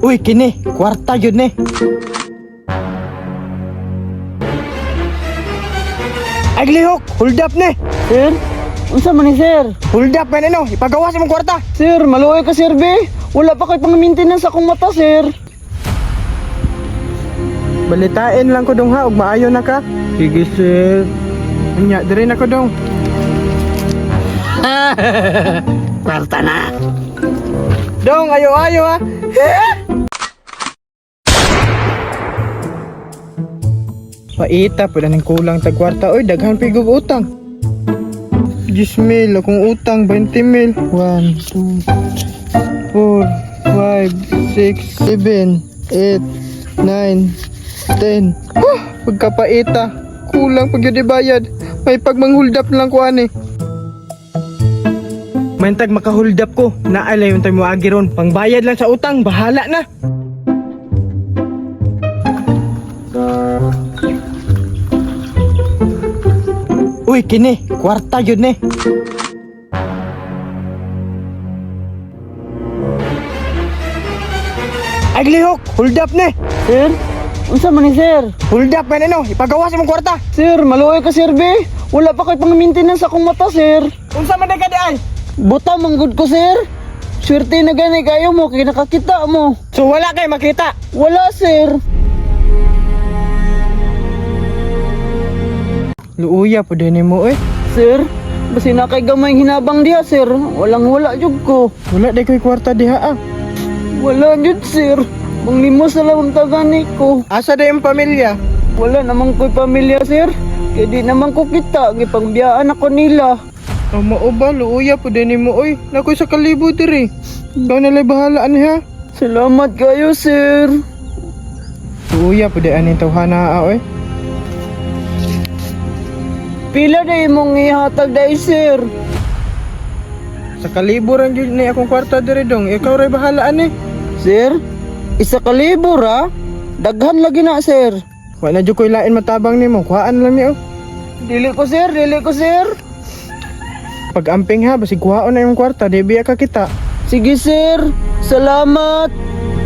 Uy, kini, kwarta yun ni. Ay, lihok, hold up ni. Sir, unsa man ni sir? Hold up, man, ano, ipagawa sa mong kwarta. Sir, maluoy ka sir be. Wala pa kay pang maintenance akong mata sir. Balitain lang ko dong ha, ug maayo na ka. Sige sir. Anya, dire na ko dong. Kwarta na. Dong, ayo-ayo ha. Paita, pwede nang kulang tag kwarta. Uy, daghan pigog utang. 10,000, akong utang, 20,000. 1, 2, 4, 5, 6, 7, 8, 9, 10. Pagkapaita, kulang pag yun ibayad. May pagmang-hold up lang ko ani. Mantag maka-hold up ko, naalay yung tayo mo agi ron. Pangbayad lang sa utang, bahala na. Uy, kini, kwarta yun ni. Ay, lihok, hold up ni. Sir, unsa man ni sir? Hold up, man, ano, ipagawa sa mong kwarta. Sir, maluoy ka sir be. Wala pa kay pang maintenance akong mata sir. Unsa man na ka di ay? Buta manggod ko sir. Swerte na gani kayo mo kay nakakita mo. So wala kay makita. Wala sir. Luuya po din mo eh. Sir, basi na kay gamay hinabang diha sir. Walang wala jud ko. Wala di ko'y kwarta diha ah. Wala jud sir. Manglimos na lang ang tagani ko. Asa da yung pamilya? Wala naman ko'y pamilya sir. Kaya di naman ko kita. Gipangbiyaan ako nila. Mao ba, luuya po din mo oy. Nakoy sa kalibo diri. Ikaw na lang bahala niya. Salamat kayo sir. Luuya po din aning tawhana oy. Pila na imong ihatag dai sir. Sa kalibo ran gyud ni akong kwarta diri dong. Ikaw ray bahala ani. Sir, isa ka libo ra? Daghan lagi na sir. Wala jud ko'y lain matabang nimo. Kuhaan lang ni oh. Dili ko sir, dili ko sir. Pag amping ha, basig kuhaon na yung kwarta, di biya ka kita. Sige sir, salamat.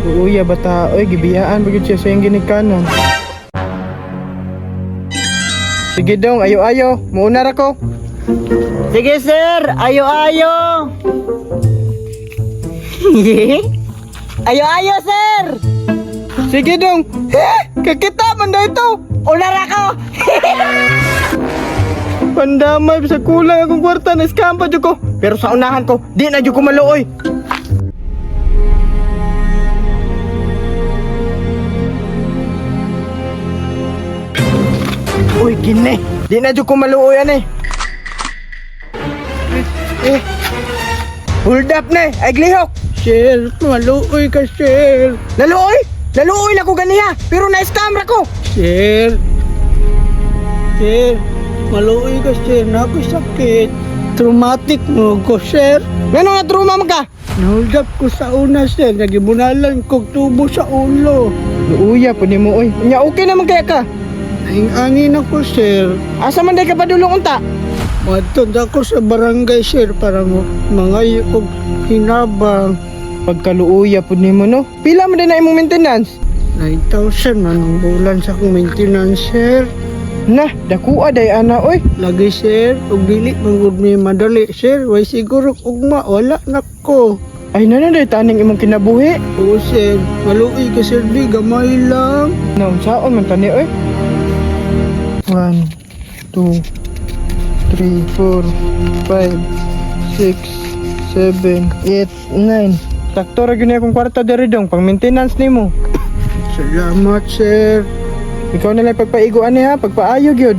Luuya bata, oy gibiyaan bagid siya sa iyang ginikanan. Sige dong, ayo-ayo, muuna ra ko. Sige sir, ayo-ayo. Ayo-ayo sir. Sige dong. Kakita man daw ito. Ular ako. Pandamay sa kulang akong kwarta na scam pa jud ko. Pero sa unahan ko, di na jud ko maluoy. Uy, gine. Di na jud ko maluoy ani. Hold up ne, ay glihok. Sir, maluoy ka sir. Laluoy? Laluoy na ko ganiha, pero na-scam ra ko. Sir. Sir, maluoy ka sir. Nako'y sakit. Traumatic mo ko sir. Ngano na trauma man ka? Nahold up ko sa una sir. Nagibunalan kog tubo sa ulo. Luuya po ni mo oy. Nya okay naman kaya ka. Angin ako sir. Asa man day ka padulong unta? Matod ako sa barangay sir para mangayo kog hinabang. Pagkaluuya po ni mo no. Pila man din na imong maintenance? 9,000 man ang bulan sa akong maintenance sir. Nah, dakuha day ana oy. Lagi sir, ug dili mangud mi madali sir. Way siguro ugma wala na ko. Ay na day taning imong kinabuhi. Oo sir, maluoy ka sir di gamay lang. Naon saon man tani oy. 1 2 3 4 5 6 7 8 9. Sakto ra gyud akong kwarta diri dong pang maintenance nimo. Salamat sir. Ikaw na lang pagpaigo ani ha, pagpaayo gyud.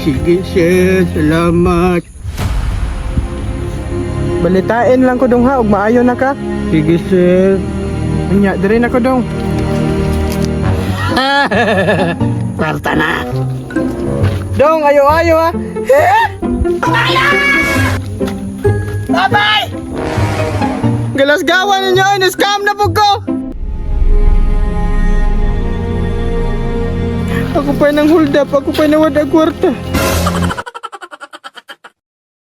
Sige sir, salamat. Balitain lang ko dong ha, ug maayo na ka. Sige sir. Nya, diri na ko dong. Kwarta na. Dong, ayo-ayo ha. Bye-bye! Galas-gawan ninyo, na-scam na po ko. Ako pa nang hold up, ako pa nawad ang kwarta.